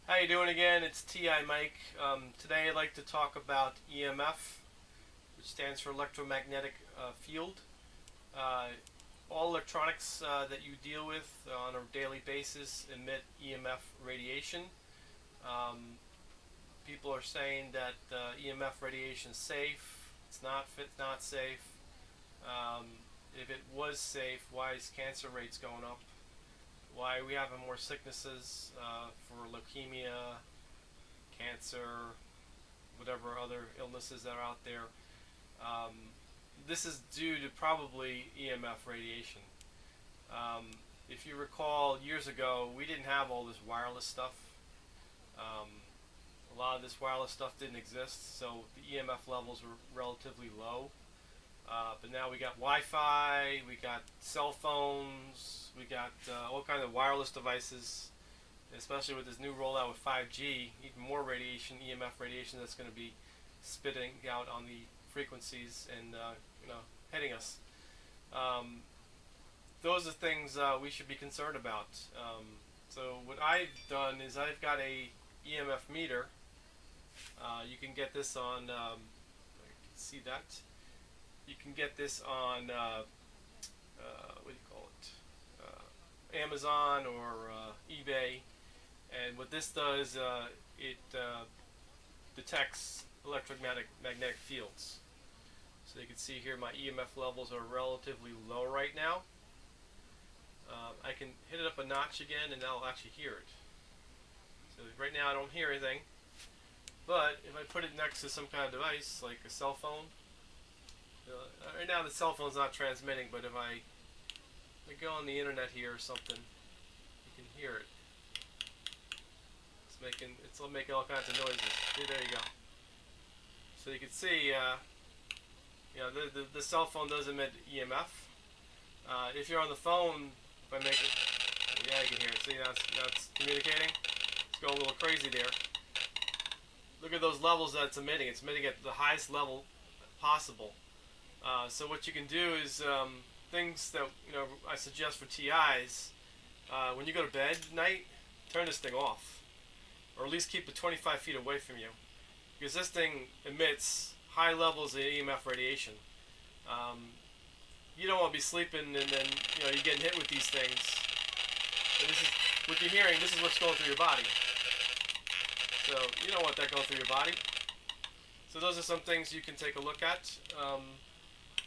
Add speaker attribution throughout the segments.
Speaker 1: How you doing again? It's TI Mike. Today I'd like to talk about EMF, which stands for electromagnetic field. Uh, all electronics that you deal with on a daily basis emit EMF radiation. Um, People are saying that EMF radiation is safe. It's not safe. Um, if it was safe, why is cancer rates going up? Why are we having more sicknesses for leukemia, cancer, whatever other illnesses that are out there? Um, this is due to probably EMF radiation. Um, if you recall, years ago, we didn't have all this wireless stuff. Um, a lot of this wireless stuff didn't exist, so the EMF levels were relatively low. But now we got Wi-Fi, we got cell phones, we got all kinds of wireless devices, especially with this new rollout with 5G, even more radiation, EMF radiation that's going to be spitting out on the frequencies and hitting us. Um, those are things we should be concerned about. So what I've done is I've got a EMF meter. You can get this on, you can see that. You can get this on, what do you call it, Amazon or eBay. And what this does, it detects electromagnetic fields. So you can see here my EMF levels are relatively low right now. I can hit it up a notch again and I'll actually hear it. So right now I don't hear anything. But if I put it next to some kind of device, like a cell phone, right now the cell phone's not transmitting, but if I go on the internet here or something, you can hear it. It's making all kinds of noises. See, there you go. So you can see, the cell phone does emit EMF. If you're on the phone, if I make it, yeah, you can hear it. See, now it's communicating. It's going a little crazy there. Look at those levels that it's emitting. It's emitting at the highest level possible. So what you can do is things that I suggest for TIs. When you go to bed at night, turn this thing off, or at least keep it 25 feet away from you, because this thing emits high levels of EMF radiation. You don't want to be sleeping and then you're getting hit with these things. And this is what you're hearing. This is what's going through your body. So you don't want that going through your body. So those are some things you can take a look at.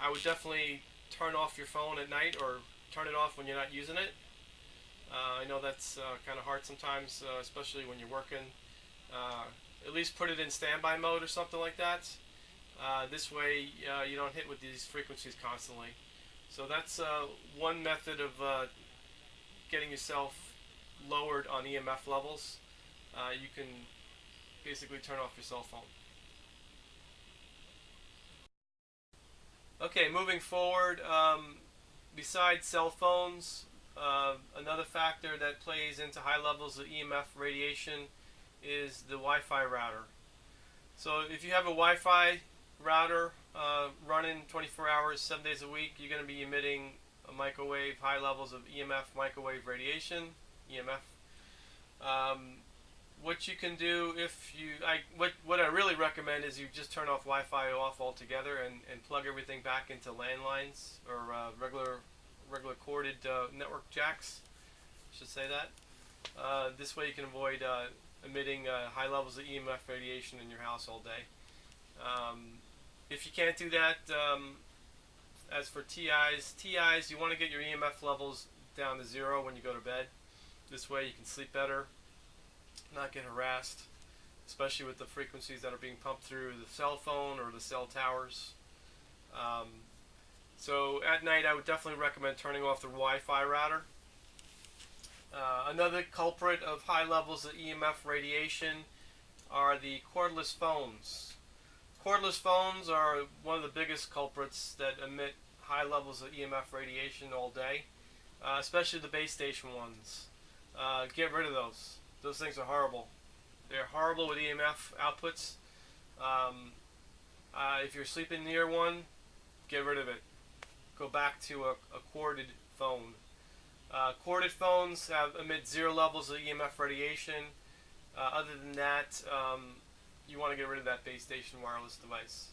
Speaker 1: I would definitely turn off your phone at night, or turn it off when you're not using it. I know that's kind of hard sometimes, especially when you're working. At least put it in standby mode or something like that. This way you don't hit with these frequencies constantly. So that's one method of getting yourself lowered on EMF levels. You can basically turn off your cell phone. Okay, moving forward, besides cell phones, another factor that plays into high levels of EMF radiation is the Wi-Fi router. So if you have a Wi-Fi router running 24 hours, 7 days a week, you're going to be emitting high levels of EMF microwave radiation, EMF. What you can do what I really recommend is you just turn off Wi-Fi off altogether and plug everything back into landlines or regular corded network jacks. I should say that. This way you can avoid emitting high levels of EMF radiation in your house all day. If you can't do that, as for TIs, you want to get your EMF levels down to 0 when you go to bed. This way you can sleep better, not get harassed, especially with the frequencies that are being pumped through the cell phone or the cell towers. So at night I would definitely recommend turning off the Wi-Fi router. Another culprit of high levels of EMF radiation are the cordless phones. Cordless phones are one of the biggest culprits that emit high levels of EMF radiation all day, especially the base station ones. Get rid of those. Those things are horrible. They're horrible with EMF outputs. If you're sleeping near one, get rid of it. Go back to a corded phone. Corded phones emit 0 levels of EMF radiation. Other than that, you want to get rid of that base station wireless device.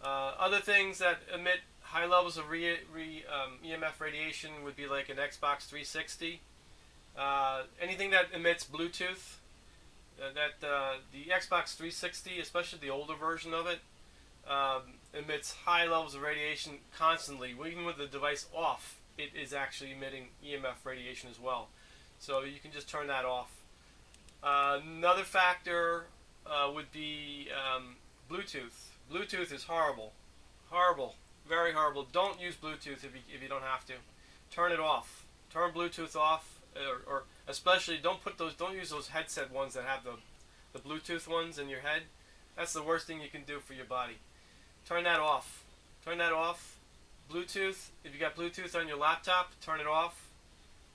Speaker 1: Other things that emit high levels of EMF radiation would be like an Xbox 360. Anything that emits Bluetooth. The Xbox 360, especially the older version of it, emits high levels of radiation constantly. Even with the device off, it is actually emitting EMF radiation as well. So you can just turn that off. Another factor would be Bluetooth. Bluetooth is horrible. Horrible. Very horrible. Don't use Bluetooth if you don't have to. Turn it off. Turn Bluetooth off, or especially don't use those headset ones that have the Bluetooth ones in your head. That's the worst thing you can do for your body. Turn that off. Turn that off. Bluetooth, if you got Bluetooth on your laptop, turn it off.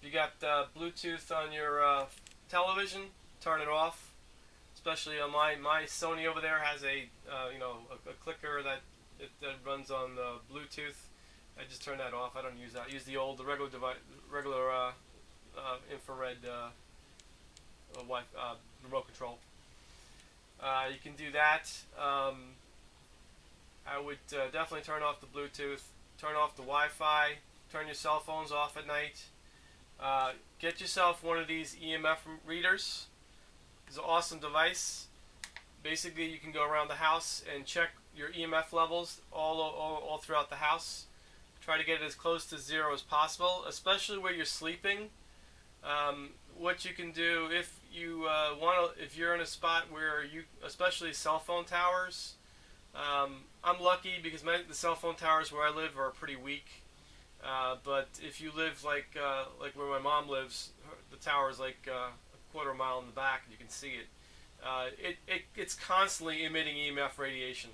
Speaker 1: If you got Bluetooth on your television, turn it off. Especially on my Sony over there has a clicker that runs on Bluetooth. I just turn that off. I don't use that. I use the regular infrared remote control. You can do that. I would definitely turn off the Bluetooth, turn off the Wi-Fi, turn your cell phones off at night. Get yourself one of these EMF readers. It's an awesome device. Basically, you can go around the house and check your EMF levels all throughout the house. Try to get it as close to zero as possible, especially where you're sleeping. What you can do if you if you're in a spot where especially cell phone towers. I'm lucky because the cell phone towers where I live are pretty weak. But if you live like where my mom lives, the tower is like a quarter mile in the back, and you can see it. It's constantly emitting EMF radiation.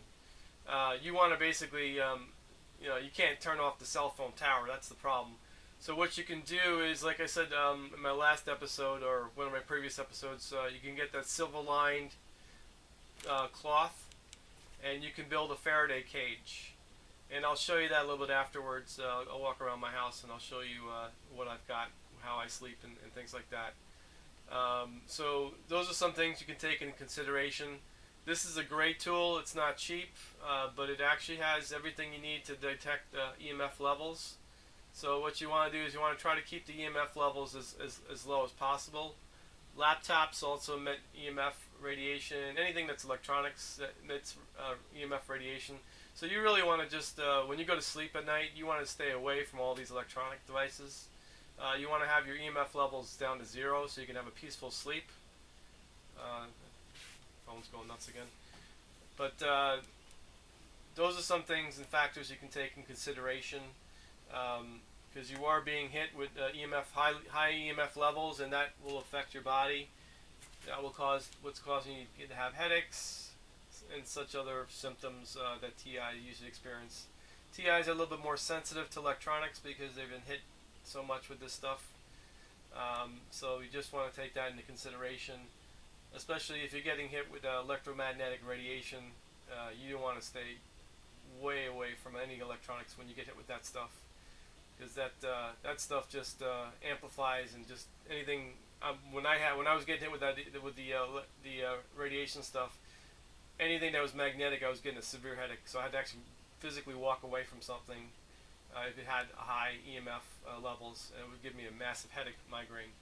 Speaker 1: You want to basically, you can't turn off the cell phone tower. That's the problem. So what you can do is, like I said in my last episode or one of my previous episodes, you can get that silver-lined cloth, and you can build a Faraday cage. And I'll show you that a little bit afterwards. I'll walk around my house and I'll show you what I've got, how I sleep, and things like that. So those are some things you can take into consideration. This is a great tool. It's not cheap, but it actually has everything you need to detect EMF levels. So what you want to do is you want to try to keep the EMF levels as low as possible. Laptops also emit EMF radiation. Anything that's electronics that emits EMF radiation. So you really want to just, when you go to sleep at night, you want to stay away from all these electronic devices. You want to have your EMF levels down to zero so you can have a peaceful sleep. Phone's going nuts again. But those are some things and factors you can take in consideration, because you are being hit with high EMF levels, and that will affect your body. That will cause what's causing you to have headaches and such other symptoms that TI usually experience. TIs are a little bit more sensitive to electronics because they've been hit so much with this stuff. So you just want to take that into consideration, especially if you're getting hit with electromagnetic radiation. You want to stay way away from any electronics when you get hit with that stuff, because that stuff just amplifies, and just anything. When I was getting hit with the radiation stuff, anything that was magnetic, I was getting a severe headache. So I had to actually physically walk away from something if it had high EMF levels, and it would give me a massive headache, migraine.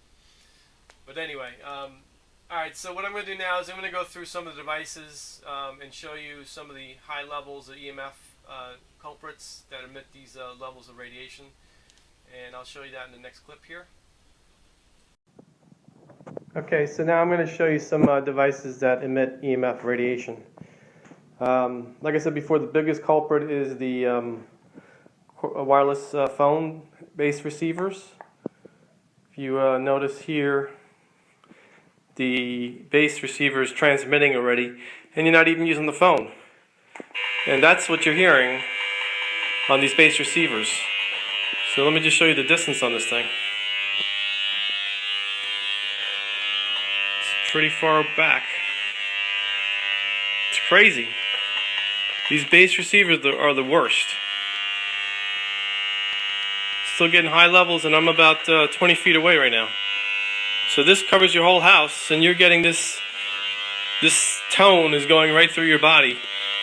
Speaker 1: But anyway, alright, so what I'm going to do now is I'm going to go through some of the devices and show you some of the high levels of EMF culprits that emit these levels of radiation. And I'll show you that in the next clip here. Okay, so now I'm going to show you some devices that emit EMF radiation. Like I said before, the biggest culprit is the wireless phone base receivers. If you notice here, the base receiver is transmitting already, and you're not even using the phone. And that's what you're hearing on these base receivers. So let me just show you the distance on this thing. It's pretty far back. It's crazy. These base receivers are the worst. Still getting high levels, and I'm about 20 feet away right now. So this covers your whole house, and you're getting this tone is going right through your body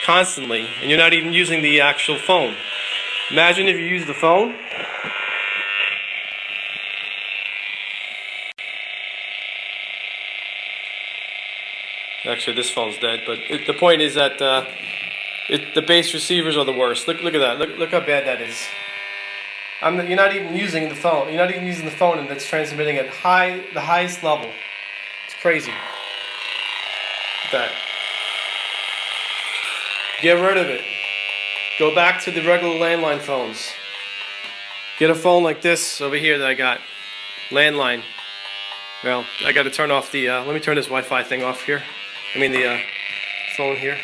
Speaker 1: constantly, and you're not even using the actual phone. Imagine if you use the phone. Actually, this phone's dead, but the point is that the bass receivers are the worst. Look at that. Look how bad that is. You're not even using the phone. You're not even using the phone, and it's transmitting at the highest level. It's crazy. Look at that. Get rid of it. Go back to the regular landline phones. Get a phone like this over here that I got. Landline. Well, I got to turn off the. Let me turn this Wi-Fi thing off here. I mean the phone here.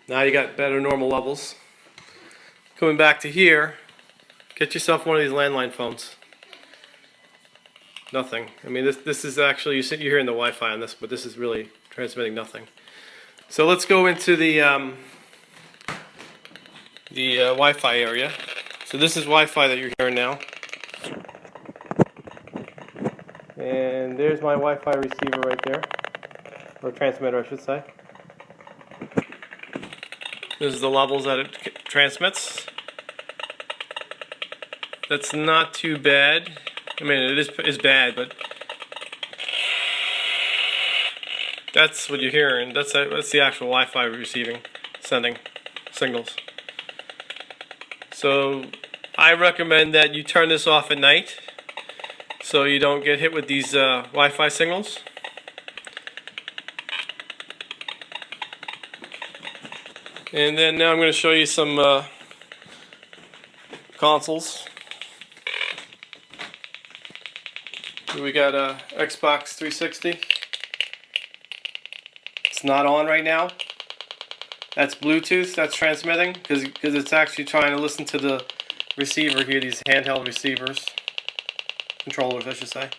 Speaker 1: Now you got better normal levels. Coming back to here, get yourself one of these landline phones. Nothing. I mean, this is actually, you're hearing the Wi-Fi on this, but this is really transmitting nothing. So let's go into the Wi-Fi area. So this is Wi-Fi that you're hearing now. And there's my Wi-Fi receiver right there, or transmitter I should say. This is the levels that it transmits. That's not too bad. I mean, it is bad, but that's what you're hearing. That's the actual Wi-Fi sending signals. So I recommend that you turn this off at night, so you don't get hit with these Wi-Fi signals. And then now I'm going to show you some consoles. We got a Xbox 360. It's not on right now. That's Bluetooth. That's transmitting because it's actually trying to listen to the receiver here. These handheld receivers, controllers, I should say.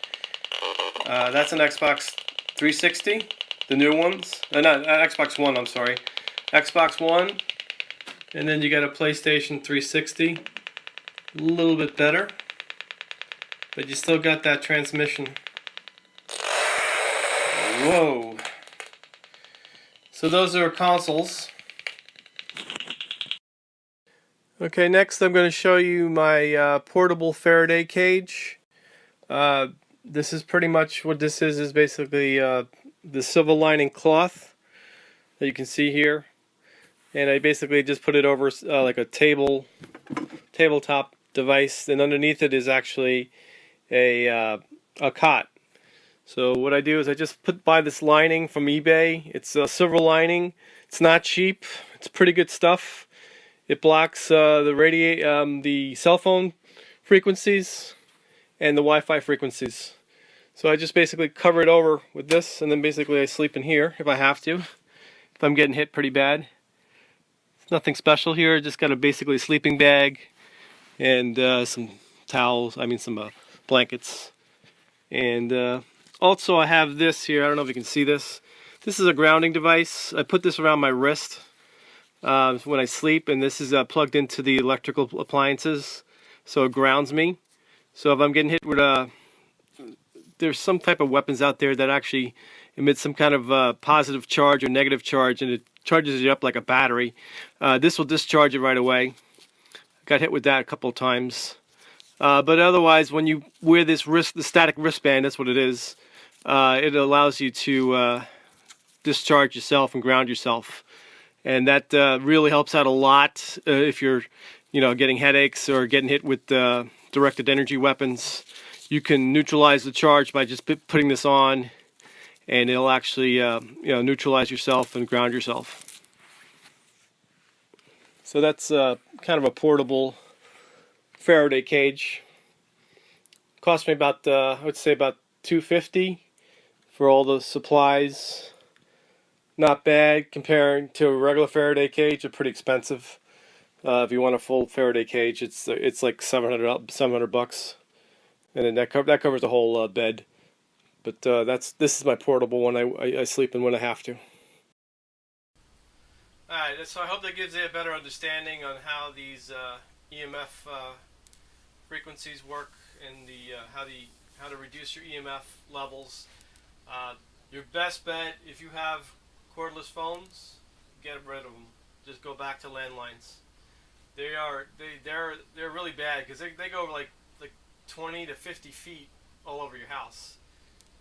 Speaker 1: That's an Xbox 360, the new ones. Not Xbox One. I'm sorry. Xbox One, and then you got a PlayStation 360, a little bit better, but you still got that transmission. Whoa. So those are consoles. Okay, next I'm going to show you my portable Faraday cage. This is pretty much what this is basically the silver lining cloth that you can see here. And I basically just put it over like a tabletop device, and underneath it is actually a cot. So what I do is I just buy this lining from eBay. It's a silver lining. It's not cheap. It's pretty good stuff. It blocks the cell phone frequencies and the Wi-Fi frequencies. So I just basically cover it over with this, and then basically I sleep in here if I have to, if I'm getting hit pretty bad. Nothing special here, just got a basically sleeping bag and some towels, some blankets. And also I have this here, I don't know if you can see this. This is a grounding device. I put this around my wrist when I sleep, and this is plugged into the electrical appliances, so it grounds me. So if I'm getting hit with there's some type of weapons out there that actually emit some kind of positive charge or negative charge, and it charges you up like a battery. This will discharge it right away. Got hit with that a couple of times. But otherwise, when you wear this the static wristband, that's what it is. It allows you to discharge yourself and ground yourself, and that really helps out a lot if you're, getting headaches or getting hit with directed energy weapons. You can neutralize the charge by just putting this on, and it'll actually neutralize yourself and ground yourself. So that's kind of a portable Faraday cage. Cost me about I would say about $250 for all the supplies. Not bad comparing to a regular Faraday cage. They're pretty expensive. If you want a full Faraday cage, it's like $700, and then that covers the whole bed. But this is my portable one. I sleep in when I have to. Alright, so I hope that gives you a better understanding on how these EMF frequencies work and how to reduce your EMF levels. Your best bet, if you have cordless phones, get rid of them. Just go back to landlines. They're really bad because they go like 20 to 50 feet all over your house,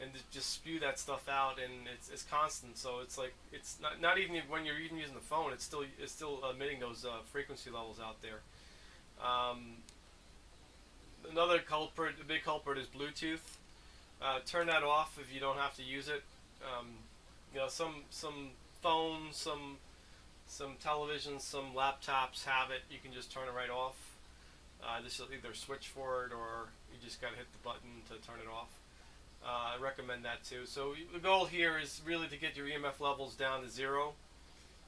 Speaker 1: and just spew that stuff out, and it's constant. So it's like it's not even when you're even using the phone, it's still emitting those frequency levels out there. Another culprit, a big culprit, is Bluetooth. Turn that off if you don't have to use it. Some phones, some televisions, some laptops have it. You can just turn it right off. This will either switch for it or you just gotta hit the button to turn it off. I recommend that too. So the goal here is really to get your EMF levels down to 0.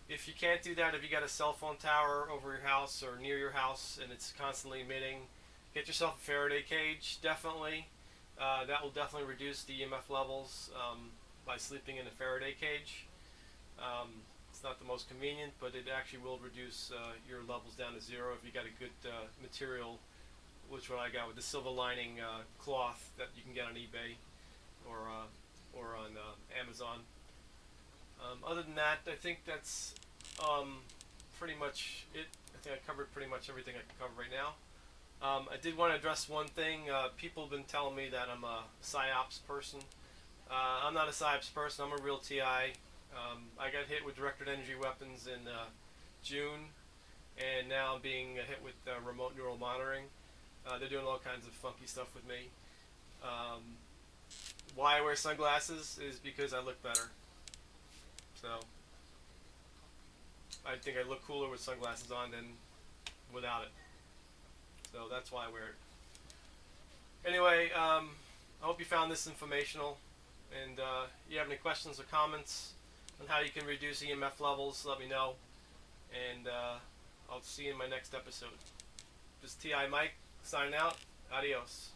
Speaker 1: If you can't do that, if you got a cell phone tower over your house or near your house and it's constantly emitting, get yourself a Faraday cage. Definitely, that will definitely reduce the EMF levels by sleeping in a Faraday cage. It's not the most convenient, but it actually will reduce your levels down to 0 if you got a good material, which what I got with the silver lining cloth that you can get on eBay or on Amazon. Other than that, I think that's pretty much it. I think I covered pretty much everything I can cover right now. I did want to address one thing. People have been telling me that I'm a PSYOPs person. I'm not a PSYOPs person. I'm a real TI. I got hit with directed energy weapons in June, and now I'm being hit with remote neural monitoring. They're doing all kinds of funky stuff with me. Why I wear sunglasses is because I look better. So I think I look cooler with sunglasses on than without it. So that's why I wear it. Anyway, I hope you found this informational. And you have any questions or comments on how you can reduce EMF levels, let me know. And I'll see you in my next episode. This is T.I. Mike, signing out. Adios.